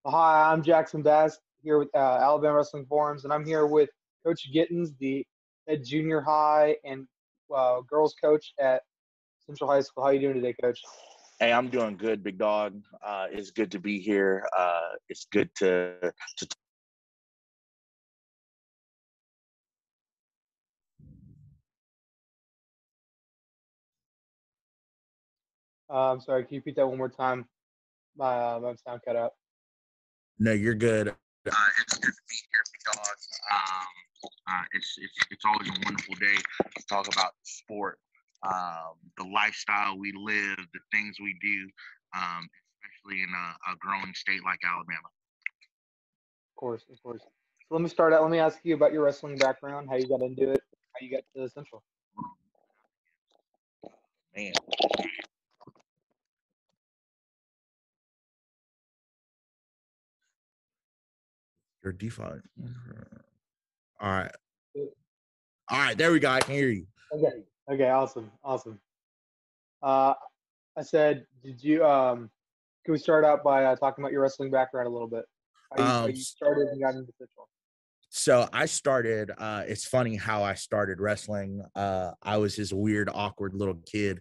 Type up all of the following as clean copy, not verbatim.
Hi, I'm Jackson Bass here with Alabama Wrestling Forums, and I'm here with Coach Gittens, the head junior high and girls coach at Central High School. How you doing today, Coach? Hey, I'm doing good, big dog. It's good to be here. It's good to. I'm sorry, can you repeat that one more time? My sound cut out. No, you're good. It's good to be here, big dog. It's always a wonderful day to talk about sport, the lifestyle we live, the things we do, especially in a growing state like Alabama. Of course, of course. So let me start out. Let me ask you about your wrestling background, how you got into it, how you got to Central. Man, your default. All right. All right, there we go. I can hear you. Okay. Okay. Awesome. Awesome. Uh, I said, did you? Can we start out by talking about your wrestling background a little bit? How you started and got into Central? So I started, it's funny how I started wrestling. I was this weird, awkward little kid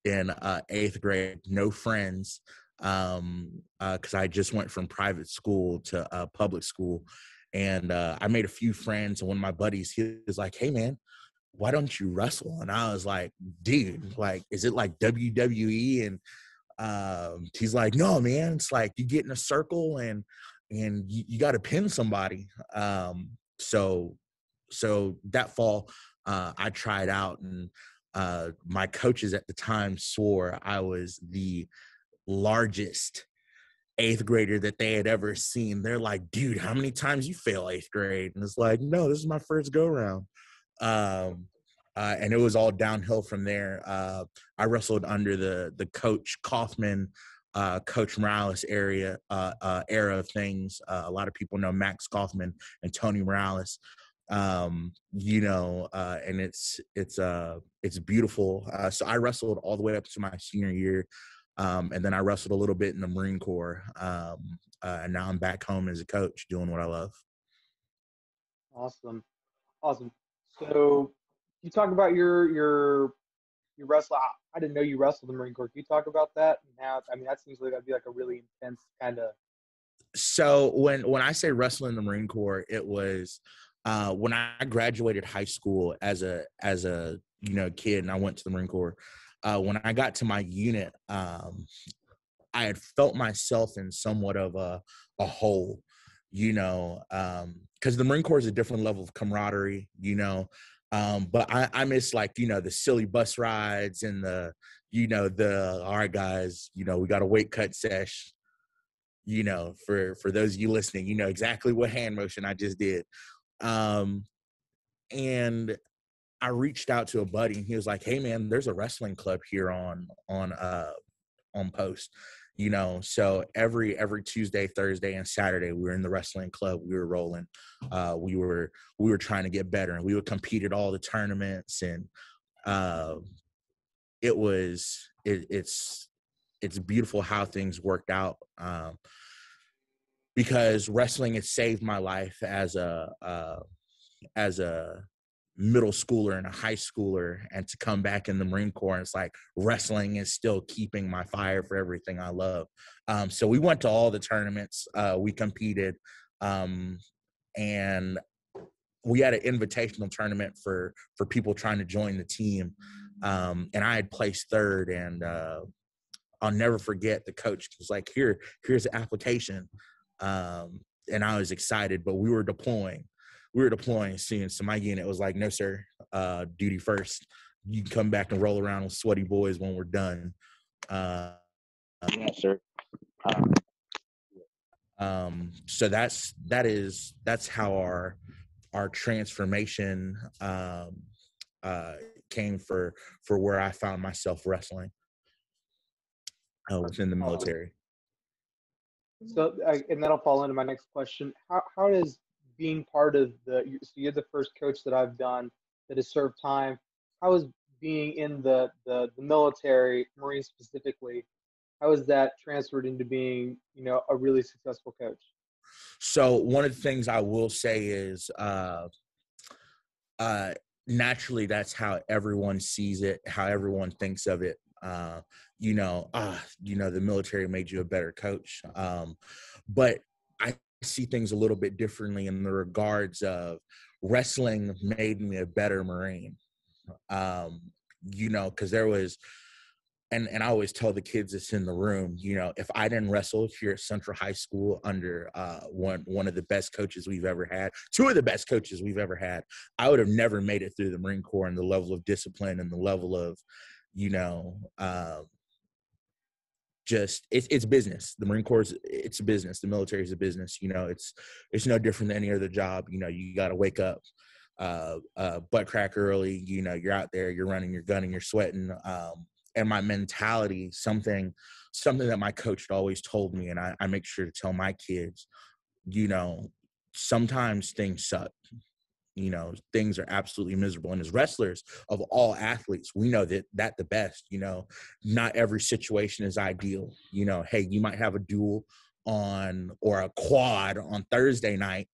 in eighth grade, no friends, because I just went from private school to public school. And I made a few friends. And one of my buddies, he was like, hey, man, why don't you wrestle? And I was like, dude, like, is it like WWE? And he's like, no, man, it's like you get in a circle and you got to pin somebody. So that fall, I tried out, and my coaches at the time swore I was the largest eighth grader that they had ever seen. They're like, dude, how many times you fail eighth grade? And it's like, no, this is my first go round. Um, and it was all downhill from there. I wrestled under the Coach Kaufman, Coach Morales era of things. A lot of people know Max Kaufman and Tony Morales. And it's beautiful. So I wrestled all the way up to my senior year. And then I wrestled a little bit in the Marine Corps. And now I'm back home as a coach doing what I love. Awesome. Awesome. So you talk about your wrestle. I didn't know you wrestled in the Marine Corps. Can you talk about that? And how, I mean, that seems like that'd be like a really intense kind of. So when I say wrestling in the Marine Corps, it was when I graduated high school as a kid, and I went to the Marine Corps. When I got to my unit, I had felt myself in somewhat of a hole, because the Marine Corps is a different level of camaraderie, but I miss, like, the silly bus rides and all right, guys, we got a weight cut sesh. For those of you listening, you know exactly what hand motion I just did. And I reached out to a buddy, and he was like, hey man, there's a wrestling club here on post. So every Tuesday, Thursday, and Saturday we were in the wrestling club. We were rolling. We were trying to get better, and we would compete at all the tournaments. And it's beautiful how things worked out, because wrestling has saved my life as a middle schooler and a high schooler, and to come back in the Marine Corps, it's like wrestling is still keeping my fire for everything I love. So we went to all the tournaments, we competed, and we had an invitational tournament for people trying to join the team, and I had placed third. And I'll never forget, the coach was like, here's the application. And I was excited, but we were deploying soon. So my unit was like, no, sir, duty first. You can come back and roll around with sweaty boys when we're done. Yeah, sir. So that's how our transformation came for where I found myself wrestling within the military. So, and that'll fall into my next question. How does being part of so you're the first coach that I've done that has served time. How is being in the military, Marines specifically, how has that transferred into being, a really successful coach? So one of the things I will say is uh, naturally that's how everyone sees it, how everyone thinks of it. The military made you a better coach. But I see things a little bit differently in the regards of wrestling made me a better Marine. Because there was, and I always tell the kids that's in the room, if I didn't wrestle here at Central High School under one of the best coaches we've ever had, two of the best coaches we've ever had, I would have never made it through the Marine Corps, and the level of discipline and the level of, just it's business. The Marine Corps it's a business. The military is a business. It's no different than any other job. You got to wake up, butt crack early. You're out there, you're running, you're gunning, you're sweating. And my mentality, something that my coach had always told me, and I make sure to tell my kids, sometimes things suck. Things are absolutely miserable. And as wrestlers of all athletes, we know that the best, not every situation is ideal. Hey, you might have a duel or a quad on Thursday night.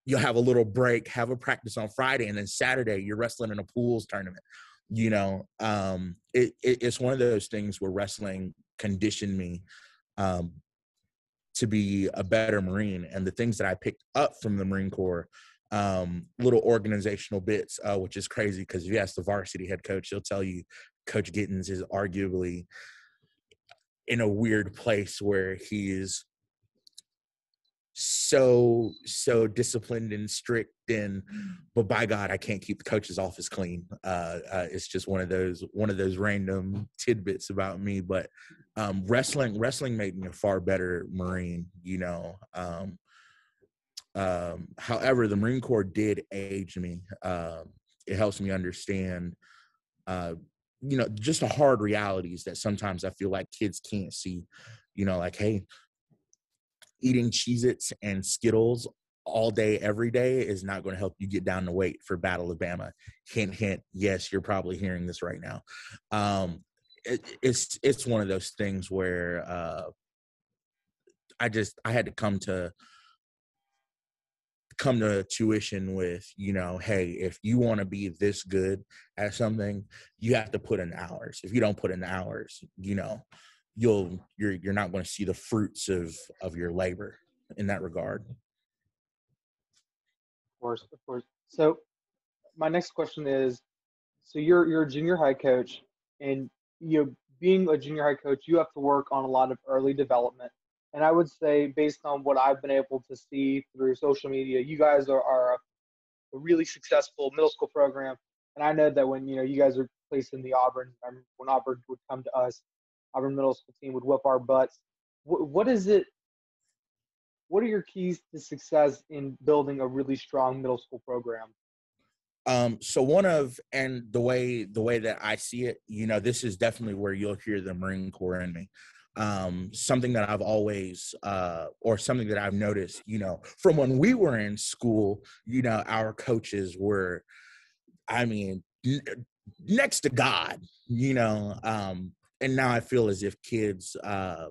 You'll have a little break, have a practice on Friday, and then Saturday you're wrestling in a pools tournament. It's one of those things where wrestling conditioned me to be a better Marine. And the things that I picked up from the Marine Corps, little organizational bits, which is crazy because if you ask the varsity head coach, he'll tell you Coach Gittens is arguably in a weird place where he is so disciplined and strict, but by God, I can't keep the coach's office clean. It's just one of those random tidbits about me. But wrestling made me a far better Marine. However, the Marine Corps did age me. It helps me understand just the hard realities that sometimes I feel like kids can't see. Like, hey, eating Cheez-Its and Skittles all day, every day is not going to help you get down to weight for Battle of Bama. Hint, hint. Yes, you're probably hearing this right now. It's one of those things where I had to come to tuition with, hey, if you want to be this good at something, you have to put in the hours. If you don't put in the hours, you're not going to see the fruits of your labor in that regard. Of course. So my next question is, so you're a junior high coach, and being a junior high coach, you have to work on a lot of early development. And I would say, based on what I've been able to see through social media, you guys are a really successful middle school program. And I know that when you guys are placed in the Auburn, when Auburn would come to us, Auburn middle school team would whip our butts. What is it? What are your keys to success in building a really strong middle school program? So the way that I see it, this is definitely where you'll hear the Marine Corps in me. Something that I've always, or something that I've noticed, from when we were in school, our coaches were, next to God, and now I feel as if kids are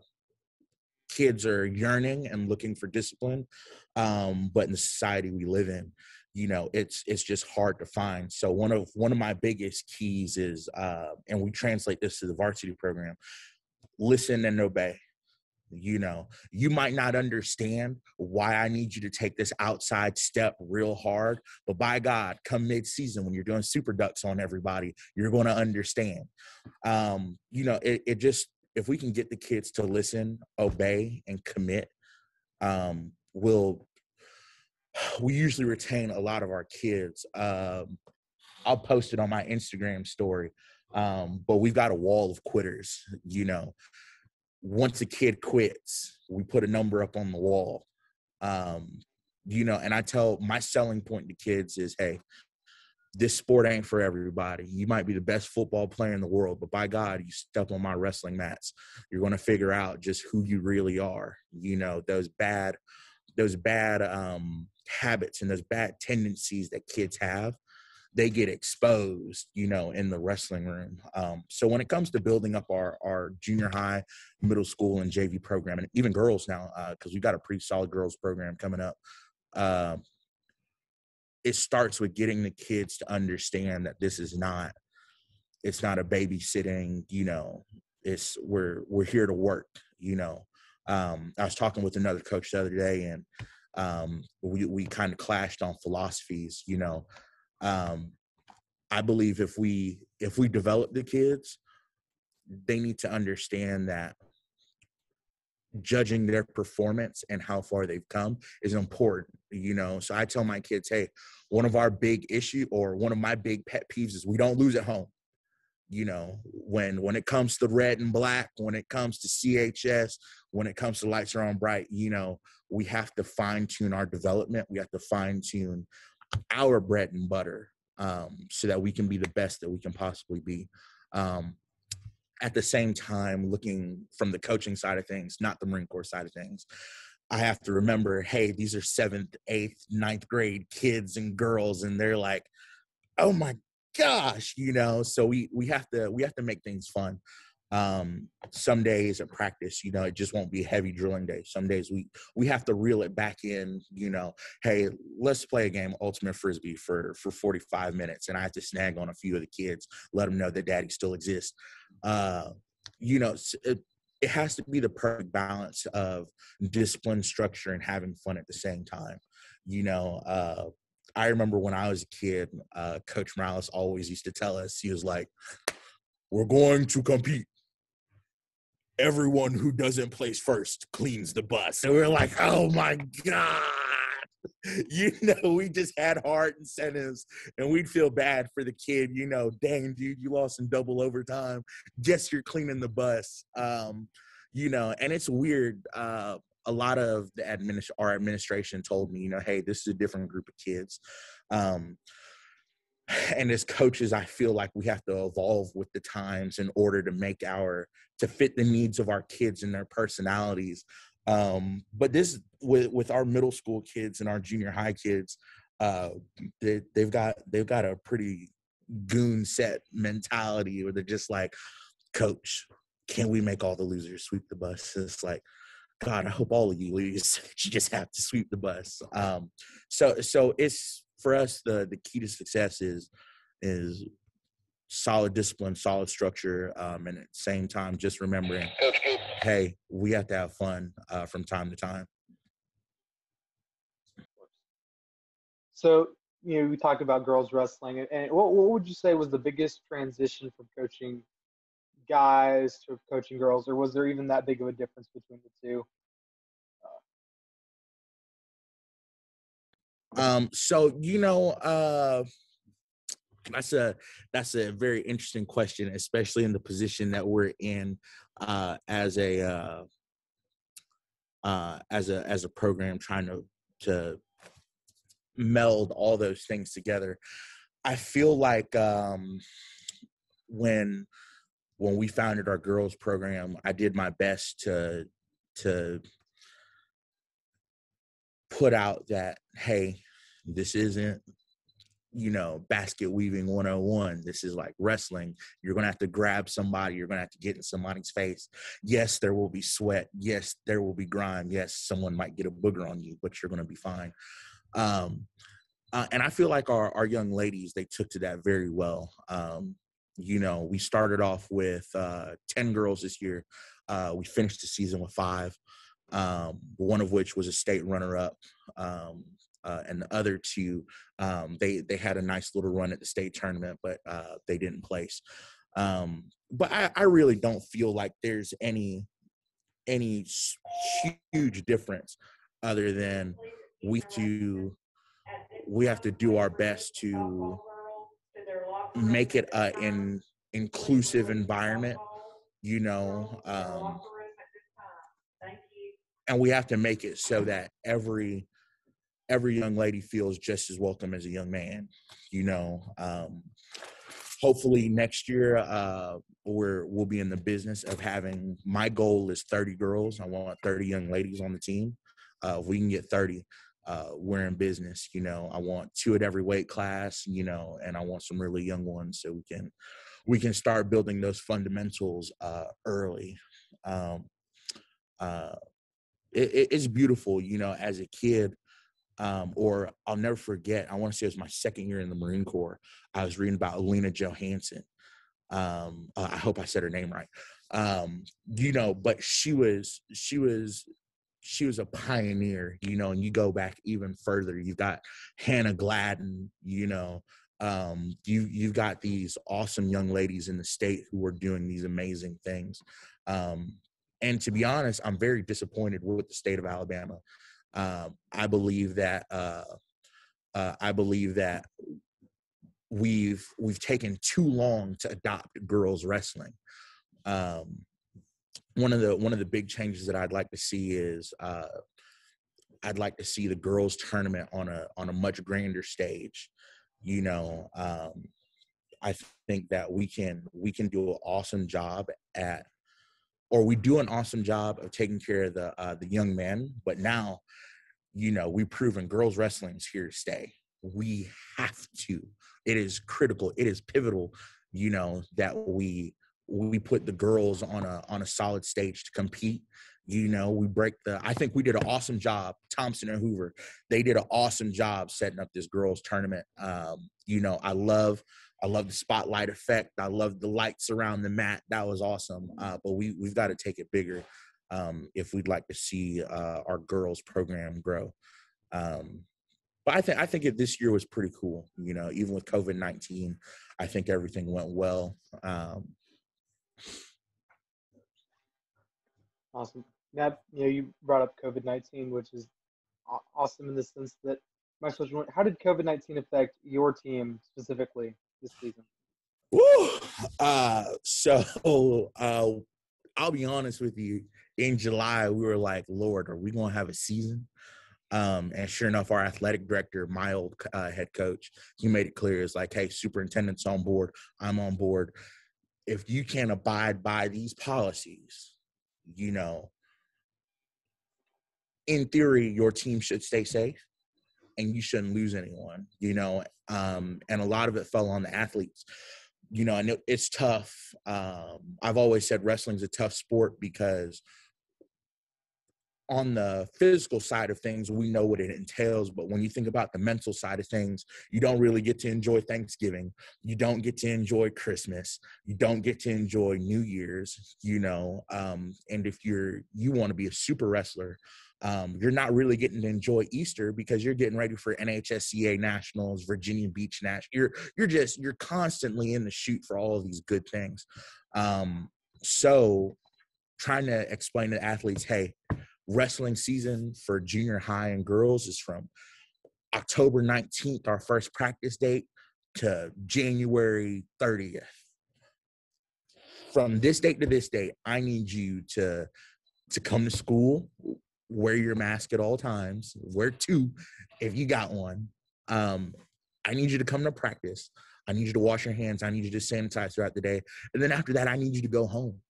yearning and looking for discipline. But in the society we live in, it's just hard to find. So one of my biggest keys is, and we translate this to the varsity program, listen and obey. You might not understand why I need you to take this outside step real hard, but by God, come mid-season when you're doing super ducks on everybody, you're going to understand. It just, if we can get the kids to listen, obey, and commit, we usually retain a lot of our kids. I'll post it on my Instagram story, but we've got a wall of quitters. Once a kid quits, we put a number up on the wall. And I tell my selling point to kids is, hey, this sport ain't for everybody. You might be the best football player in the world, but by God, you step on my wrestling mats, you're going to figure out just who you really are. Those bad habits and those bad tendencies that kids have, they get exposed, in the wrestling room. So when it comes to building up our junior high, middle school, and JV program, and even girls now, because we've got a pretty solid girls program coming up, it starts with getting the kids to understand that this is not, it's not a babysitting, it's we're here to work. I was talking with another coach the other day, and we kind of clashed on philosophies. I believe if we develop the kids, they need to understand that judging their performance and how far they've come is important. So I tell my kids, hey, one of our big issue, or one of my big pet peeves, is we don't lose at home. When it comes to red and black, when it comes to CHS, when it comes to lights are on bright, we have to fine tune our development. We have to fine tune our bread and butter, so that we can be the best that we can possibly be. At the same time, looking from the coaching side of things, not the Marine Corps side of things, I have to remember, hey, these are 7th, 8th, 9th grade kids and girls, and they're like, oh my gosh, so we have to make things fun. Some days at practice, it just won't be a heavy drilling day. Some days we have to reel it back in, hey, let's play a game of ultimate frisbee for 45 minutes, and I have to snag on a few of the kids, let them know that daddy still exists. It has to be the perfect balance of discipline, structure, and having fun at the same time. I remember when I was a kid, Coach Morales always used to tell us, he was like, we're going to compete. Everyone who doesn't place first cleans the bus. And we were like, oh my God. We just had hard incentives, and we'd feel bad for the kid, dang, dude, you lost in double overtime. Guess you're cleaning the bus. And it's weird. A lot of our administration told me, hey, this is a different group of kids. And as coaches, I feel like we have to evolve with the times in order to fit the needs of our kids and their personalities. But this, with our middle school kids and our junior high kids, they've got a pretty goon set mentality, where they're just like, coach, can we make all the losers sweep the bus? It's like, God, I hope all of you lose. You just have to sweep the bus. So it's, for us, the key to success is solid discipline, solid structure, and at the same time, just remembering, hey, we have to have fun from time to time. So, we talked about girls wrestling, and what would you say was the biggest transition from coaching guys to coaching girls, or was there even that big of a difference between the two? That's a very interesting question, especially in the position that we're in as a program, trying to meld all those things together. I feel like when we founded our girls program, I did my best to put out that, hey, this isn't, basket weaving 101. This is like wrestling. You're going to have to grab somebody. You're going to have to get in somebody's face. Yes, there will be sweat. Yes, there will be grime. Yes, someone might get a booger on you, but you're going to be fine. And I feel like our young ladies, they took to that very well. We started off with 10 girls this year. We finished the season with 5, one of which was a state runner-up. And the other 2, they had a nice little run at the state tournament, but they didn't place. But I really don't feel like there's any huge difference, other than we have to do our best to make it an inclusive environment, and we have to make it so that every young lady feels just as welcome as a young man. Hopefully next year we'll be in the business of having, my goal is 30 girls. I want 30 young ladies on the team. If we can get 30, we're in business. I want 2 at every weight class, and I want some really young ones so we can start building those fundamentals early. Um, uh, it's beautiful, as a kid. Or I'll never forget, I want to say it was my second year in the Marine Corps. I was reading about Alina Johansson. I hope I said her name right. But she was a pioneer, and you go back even further. You've got Hannah Gladden, you've got these awesome young ladies in the state who are doing these amazing things. And to be honest, I'm very disappointed with the state of Alabama. I believe that we've taken too long to adopt girls wrestling. One of the big changes that I'd like to see is I'd like to see the girls tournament on a much grander stage. I think that we can do an awesome job we do an awesome job of taking care of the young men, but now, we've proven girls wrestling is here to stay. We have to. It is critical. It is pivotal, that we put the girls on a solid stage to compete. I think we did an awesome job. Thompson and Hoover, they did an awesome job setting up this girls tournament. I love the spotlight effect. I love the lights around the mat. That was awesome. But we've got to take it bigger if we'd like to see our girls program grow. But I think this year was pretty cool. Even with COVID-19, I think everything went well. Awesome. Now, you brought up COVID-19, which is awesome in the sense that my question: how did COVID-19 affect your team specifically this season? Woo! I'll be honest with you. In July, we were like, Lord, are we going to have a season? And sure enough, our athletic director, my old head coach, he made it clear. It's like, hey, superintendent's on board. I'm on board. If you can't abide by these policies, in theory, your team should stay safe and you shouldn't lose anyone, and a lot of it fell on the athletes. I know it's tough. I've always said wrestling's a tough sport because on the physical side of things, we know what it entails. But when you think about the mental side of things, you don't really get to enjoy Thanksgiving. You don't get to enjoy Christmas. You don't get to enjoy New Year's, and if you want to be a super wrestler, you're not really getting to enjoy Easter because you're getting ready for NHSCA Nationals, Virginia Beach Nationals. You're constantly in the shoot for all of these good things. So trying to explain to athletes, hey, wrestling season for junior high and girls is from October 19th, our first practice date, to January 30th. From this date to this date, I need you to come to school, wear your mask at all times, wear 2 if you got one. I need you to come to practice. I need you to wash your hands. I need you to sanitize throughout the day. And then after that, I need you to go home.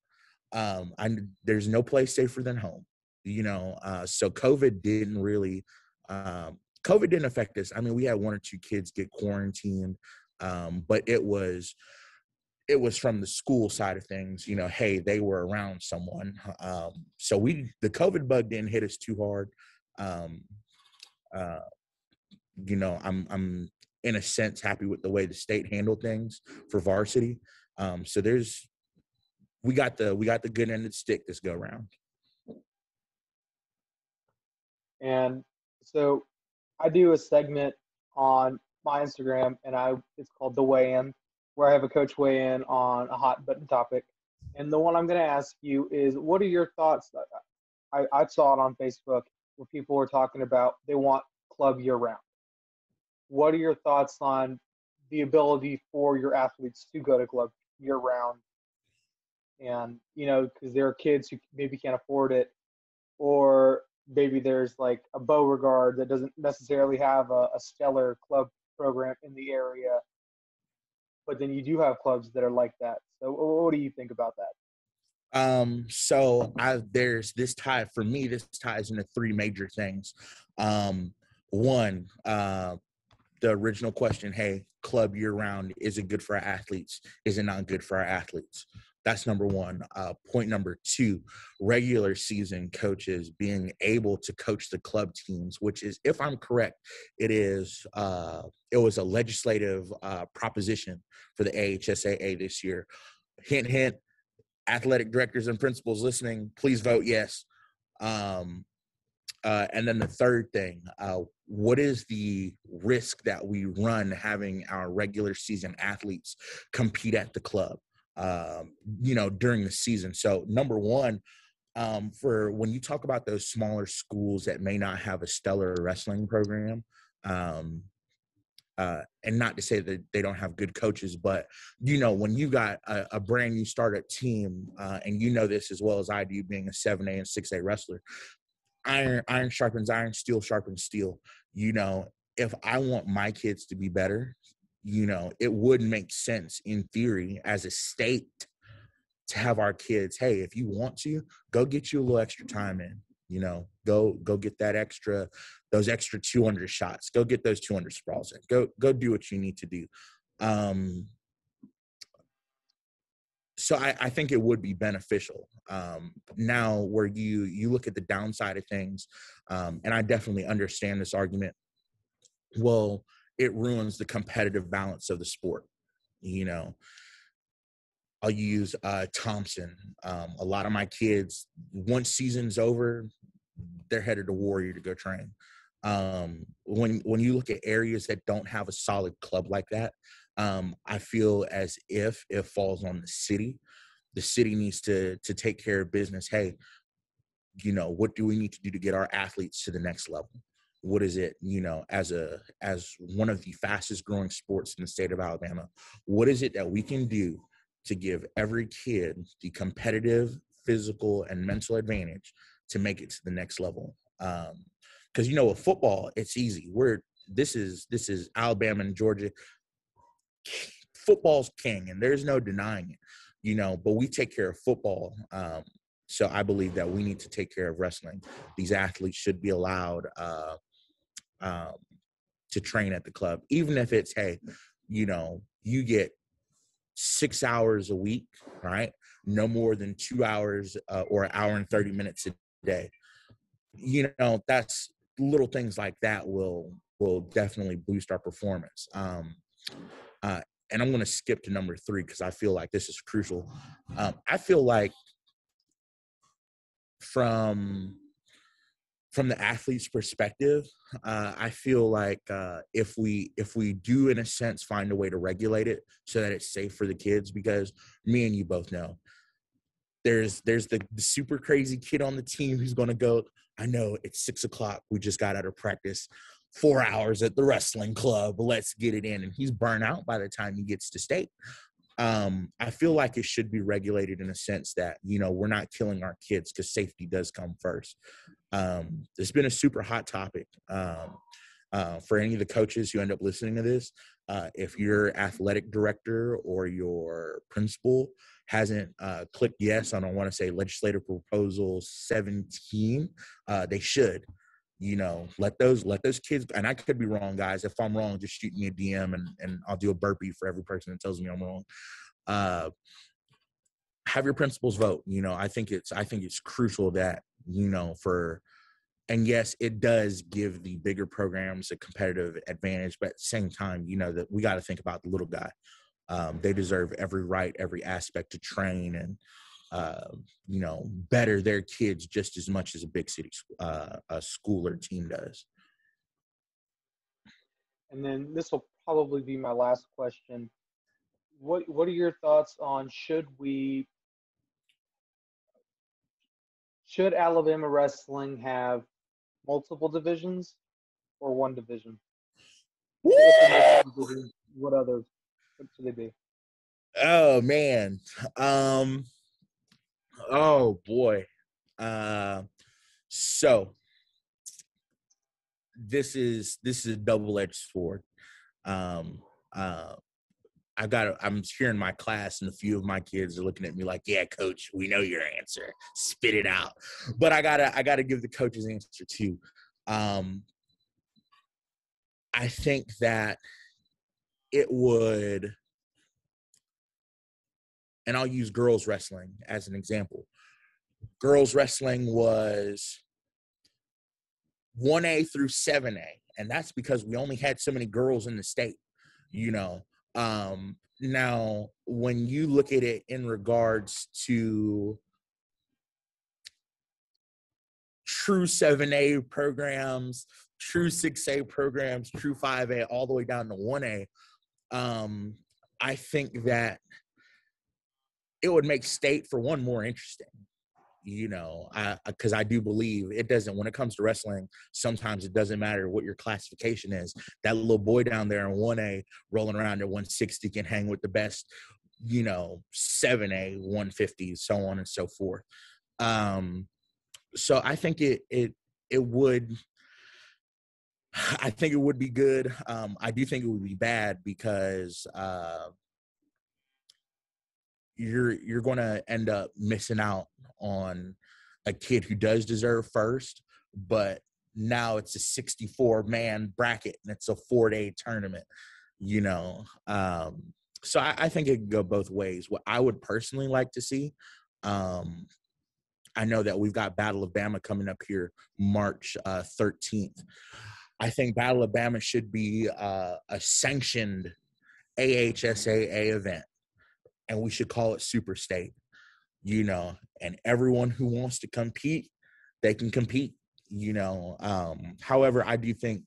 There's no place safer than home. So COVID didn't affect us. I mean, we had 1 or 2 kids get quarantined, but it was from the school side of things. Hey, they were around someone. So the COVID bug didn't hit us too hard. I'm in a sense happy with the way the state handled things for varsity. So we got the good end of the stick this go round. And so I do a segment on my Instagram, and it's called The Weigh In, where I have a coach weigh in on a hot button topic. And the one I'm going to ask you is, what are your thoughts? I saw it on Facebook where people were talking about they want club year round. What are your thoughts on the ability for your athletes to go to club year round? And, because there are kids who maybe can't afford it, or maybe there's like a Beauregard that doesn't necessarily have a stellar club program in the area, but then you do have clubs that are like that. So what do you think about that? So there's this tie for me. This ties into 3 major things. One, the original question, hey, club year round, is it good for our athletes? Is it not good for our athletes? That's number one. Point number two, regular season coaches being able to coach the club teams, which is, if I'm correct, it was a legislative proposition for the AHSAA this year. Hint, hint, athletic directors and principals listening, please vote yes. And then the third thing, what is the risk that we run having our regular season athletes compete at the club, during the season? So number one, for when you talk about those smaller schools that may not have a stellar wrestling program, and not to say that they don't have good coaches, but, when you got a brand new startup team, and this as well as I do, being a 7A and 6A wrestler, iron sharpens iron, steel sharpens steel. If I want my kids to be better, it would make sense in theory as a state to have our kids, hey, if you want to, go get you a little extra time in, go get those extra 200 shots, go get those 200 sprawls in, go do what you need to do. So I think it would be beneficial. Now, where you look at the downside of things, and I definitely understand this argument, well, it ruins the competitive balance of the sport. I'll use Thompson. A lot of my kids, once season's over, they're headed to Warrior to go train. When you look at areas that don't have a solid club like that, I feel as if it falls on the city. The city needs to take care of business. Hey, what do we need to do to get our athletes to the next level? What is it, as one of the fastest growing sports in the state of Alabama, what is it that we can do to give every kid the competitive, physical, and mental advantage to make it to the next level? Because, with football, it's easy. This is Alabama and Georgia. Football's king, and there's no denying it, but we take care of football. So I believe that we need to take care of wrestling. These athletes should be allowed to train at the club, even if it's, hey, you get 6 hours a week, right? No more than 2 hours or an hour and 30 minutes a day. That's little things like that will definitely boost our performance. And I'm going to skip to number 3 because I feel like this is crucial. I feel like from the athlete's perspective, I feel like if we do, in a sense, find a way to regulate it so that it's safe for the kids, because me and you both know there's the super crazy kid on the team who's going to go, I know it's 6:00. We just got out of practice. 4 hours at the wrestling club. Let's get it in. And he's burnt out by the time he gets to state. I feel like it should be regulated in a sense that, we're not killing our kids, because safety does come first. It's been a super hot topic. For any of the coaches who end up listening to this, if your athletic director or your principal hasn't clicked yes on, I want to say, legislative proposal 17, they should. Let those kids, and I could be wrong, guys. If I'm wrong, just shoot me a DM and I'll do a burpee for every person that tells me I'm wrong. Have your principals vote. I think it's crucial that, and yes, it does give the bigger programs a competitive advantage, but at the same time, that we got to think about the little guy. They deserve every right, every aspect to train and, better their kids just as much as a big city a school or team does. And then this will probably be my last question. What are your thoughts on should Alabama wrestling have multiple divisions or one division? What should they be? Oh man. Oh boy. So this is a double-edged sword. I'm here in my class, and a few of my kids are looking at me like, yeah, coach, we know your answer. Spit it out. But I gotta give the coach's answer too. I think that it would, and I'll use girls wrestling as an example. Girls wrestling was 1A through 7A, and that's because we only had so many girls in the state, you know. Now, when you look at it in regards to true 7A programs, true 6A programs, true 5A, all the way down to 1A, I think that it would make state, for one, more interesting. Because I do believe it doesn't, when it comes to wrestling, sometimes it doesn't matter what your classification is. That little boy down there in 1A rolling around at 160 can hang with the best, 7A, 150, so on and so forth. So I think it would, I think it would be good. I do think it would be bad because you're going to end up missing out on a kid who does deserve first, but now it's a 64-man bracket and it's a 4-day tournament, So I think it could go both ways. What I would personally like to see, I know that we've got Battle of Bama coming up here March 13th. I think Battle of Bama should be a sanctioned AHSAA event, and we should call it Super State, and everyone who wants to compete, they can compete, However, I do think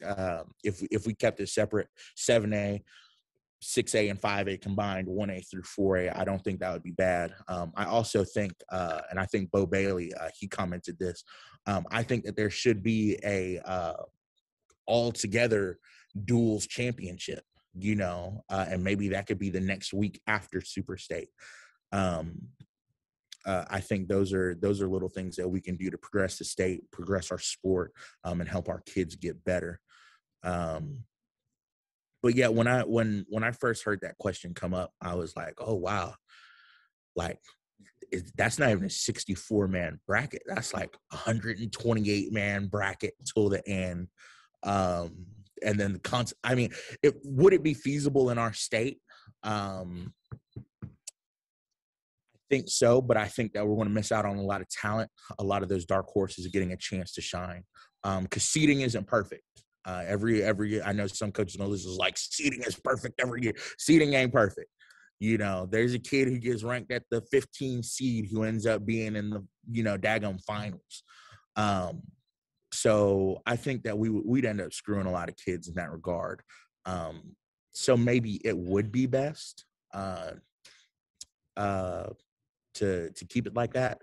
if we kept it separate, 7A, 6A, and 5A combined, 1A through 4A, I don't think that would be bad. I also think, and I think Bo Bailey, he commented this, I think that there should be a all-together duals championship, and maybe that could be the next week after Super State. I think those are little things that we can do to progress the state, progress our sport, and help our kids get better. But yeah, when I first heard that question come up, I was like, oh wow, like that's not even a 64-man bracket. That's like 128-man bracket till the end. And then would it be feasible in our state? I think so, but I think that we're going to miss out on a lot of talent. A lot of those dark horses are getting a chance to shine, because seeding isn't perfect. Every year, I know some coaches know this is like seeding is perfect every year. Seeding ain't perfect. There's a kid who gets ranked at the 15 seed who ends up being in the daggum finals. So I think that we'd end up screwing a lot of kids in that regard. So maybe it would be best to keep it like that.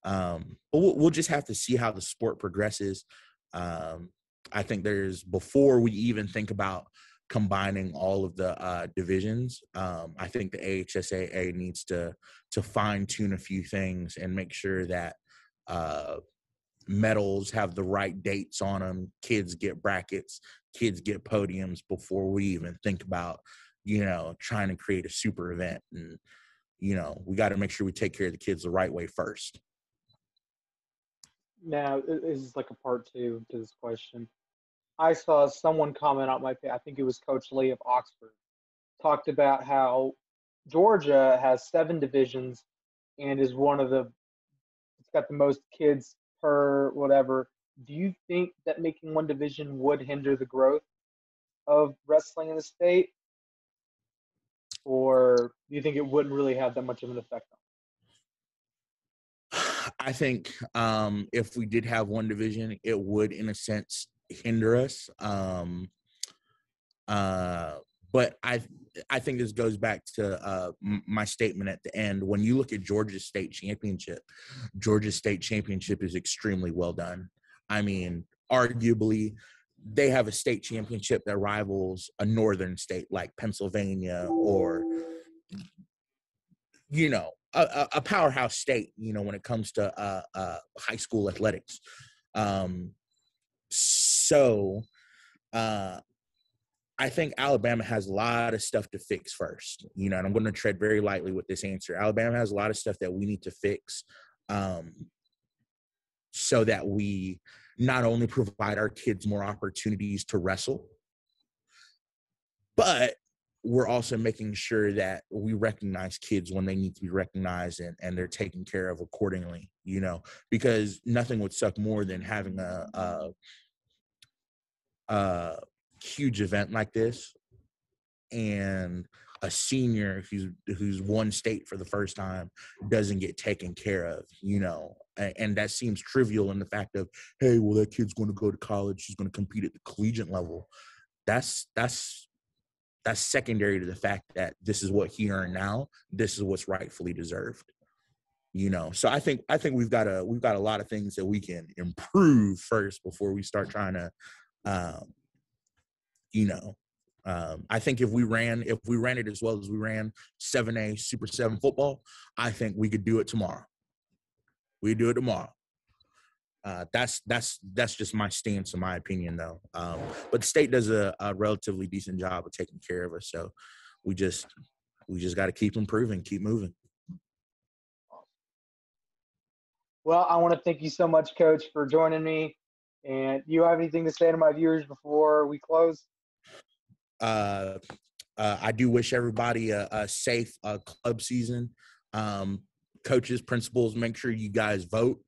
But we'll just have to see how the sport progresses. I think before we even think about combining all of the divisions, I think the AHSAA needs to fine tune a few things and make sure that medals have the right dates on them, kids get brackets, kids get podiums before we even think about trying to create a super event. And we got to make sure we take care of the kids the right way first. Now, this is like a part two to this question. I saw someone comment on my page, I think it was Coach Lee of Oxford, talked about how Georgia has 7 divisions and is it's got the most kids per whatever. Do you think that making one division would hinder the growth of wrestling in the state? Or do you think it wouldn't really have that much of an effect on it? I think if we did have one division, it would, in a sense, hinder us. But I think this goes back to my statement at the end. When you look at Georgia's state championship is extremely well done. I mean, arguably, they have a state championship that rivals a northern state like Pennsylvania or, a powerhouse state, when it comes to high school athletics. So I think Alabama has a lot of stuff to fix first, and I'm going to tread very lightly with this answer. Alabama has a lot of stuff that we need to fix so that we not only provide our kids more opportunities to wrestle, But we're also making sure that we recognize kids when they need to be recognized, and they're taken care of accordingly, because nothing would suck more than having a huge event like this and a senior who's won state for the first time doesn't get taken care of, and that seems trivial in the fact of, hey, well, that kid's going to go to college, she's going to compete at the collegiate level. That's secondary to the fact that this is what he earned now. This is what's rightfully deserved. So I think we've got a lot of things that we can improve first before we start trying to, I think if we ran it as well as we ran 7A Super 7 football, I think we could do it tomorrow. We do it tomorrow. That's just my stance, in my opinion, though. But the state does a relatively decent job of taking care of us. So we just got to keep improving, keep moving. Well, I want to thank you so much, Coach, for joining me. And you have anything to say to my viewers before we close? I do wish everybody a safe club season. Coaches, principals, make sure you guys vote.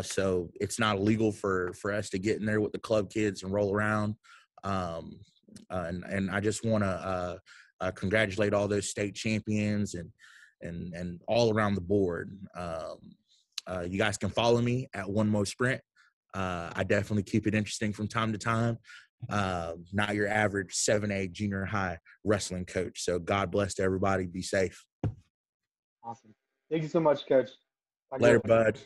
So it's not illegal for us to get in there with the club kids and roll around. And I just want to congratulate all those state champions and all around the board. You guys can follow me at One Mo Sprint. I definitely keep it interesting from time to time. Not your average 7A junior high wrestling coach. So God bless to everybody. Be safe. Awesome. Thank you so much, Coach. Later, bud.